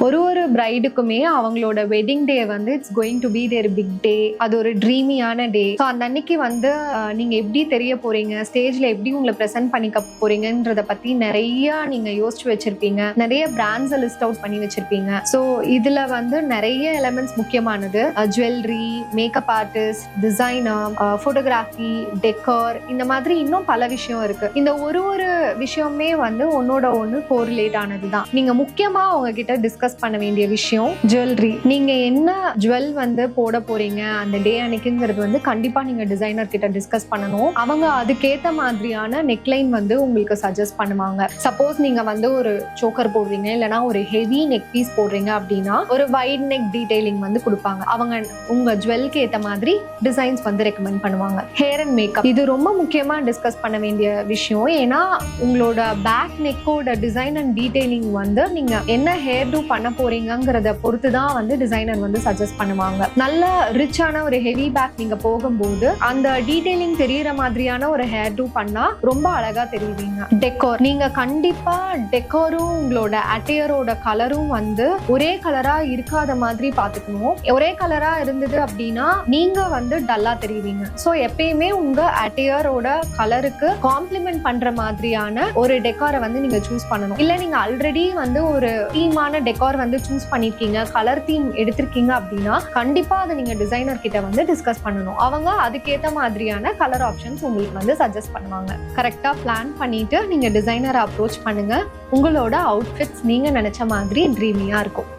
ஒரு பிரைடுக்குமே அவங்களோட wedding day வந்து it's going to be their big day. அது ஒரு ட்ரீமியான டே. ஸோ அந்த அன்னைக்கு வந்து நீங்க எப்படி தெரிய போறீங்க, ஸ்டேஜ்ல எப்படி உங்களை ப்ரெசென்ட் பண்ணிக்க போறீங்கன்றத பத்தி நிறைய நீங்க யோசிச்சு வச்சிருப்பீங்க. நிறைய பிராண்ட்ஸை லிஸ்ட் அவுட் பண்ணி வச்சிருப்பீங்க. ஸோ இதுல வந்து நிறைய எலமெண்ட்ஸ் முக்கியமானது. Jewellery, makeup artist, designer, photography, decor, இந்த மாதிரி இன்னும் பல விஷயம் இருக்கு. இந்த ஒரு விஷயமே வந்து ஒன்னோட ஒன்று கோரிலேட் ஆனதுதான். நீங்க முக்கியமா உங்ககிட்ட டிஸ்கஸ் பண்ண வேண்டிய விஷயம் ஜுவல்லரி. நீங்க என்ன ஜுவல் வந்து போட போறீங்க அந்த டே அன்னைக்குங்கிறது வந்து கண்டிப்பா நீங்க டிசைனர் கிட்ட டிஸ்கஸ் பண்ணணும். அவங்க அதுக்கேத்த மாதிரியான நெக்லைன் வந்து உங்களுக்கு சஜஸ்ட் பண்ணுவாங்க. சப்போஸ் நீங்க வந்து ஒரு சோக்கர் போடுறீங்க, இல்லைன்னா ஒரு ஹெவி நெக் பீஸ் போடுறீங்க அப்படின்னா ஒரு வைட் நெக் டீடைலிங் வந்து கொடுப்பாங்க. அவங்க உங்க ஜுவல்க்கு ஏத்த மாதிரி டிசைன்ஸ் வந்து ரெக்கமெண்ட் பண்ணுவாங்க. ஹேர் அண்ட் மேக்கப் இது ரொம்ப முக்கியமா டிஸ்கஸ் பண்ண வேண்டிய விஷயம். ஏன்னா உங்களோட பேக் நெக்கோட டிசைன் அண்ட் டீடைலிங் வந்து நீங்க என்ன ஹேர் டூ பண்ண போறீங்கிறத பொறுத்து தான் வந்து டிசைனர் வந்து சஜஸ்ட் பண்ணுவாங்க. நல்ல ரிச்சான ஒரு ஹெவி பேக் நீங்க போகும்போது அந்த டீடைலிங் தெரியற மாதிரியான ஒரு ஹேர் டூ பண்ணா ரொம்ப அழகா தெரியுவீங்க. டெக்கோர் நீங்க கண்டிப்பா டெக்கோரும் உங்களோட அட்டையரோட கலரும் வந்து ஒரே கலரா இருக்காத மாதிரி பாத்துக்கணும். ஒரே கலரா இருந்தது அப்படின்னா நீங்க வந்து டல்லா தெரியுவீங்க. ஸோ எப்பயுமே உங்க அட்டையரோட கலருக்கு காம்ப்ளிமெண்ட் பண்ற மாதிரியான ஒரு டெக்காரை வந்து நீங்க சூஸ் பண்ணணும். இல்ல நீங்க ஆல்ரெடி வந்து ஒரு தீமான டெக்கார் வந்து சூஸ் பண்ணிருக்கீங்க, கலர் தீம் எடுத்திருக்கீங்க அப்படின்னா கண்டிப்பா அதை நீங்க டிசைனர் கிட்ட வந்து டிஸ்கஸ் பண்ணணும். அவங்க அதுக்கேற்ற மாதிரியான கலர் ஆப்ஷன்ஸ் உங்களுக்கு வந்து சஜஸ்ட் பண்ணுவாங்க. கரெக்டா பிளான் பண்ணிட்டு நீங்க டிசைனரை அப்ரோச் பண்ணுங்க. உங்களோட அவுட்ஃபிட்ஸ் நீங்க நினைச்ச மாதிரி ட்ரீமியா இருக்கும்.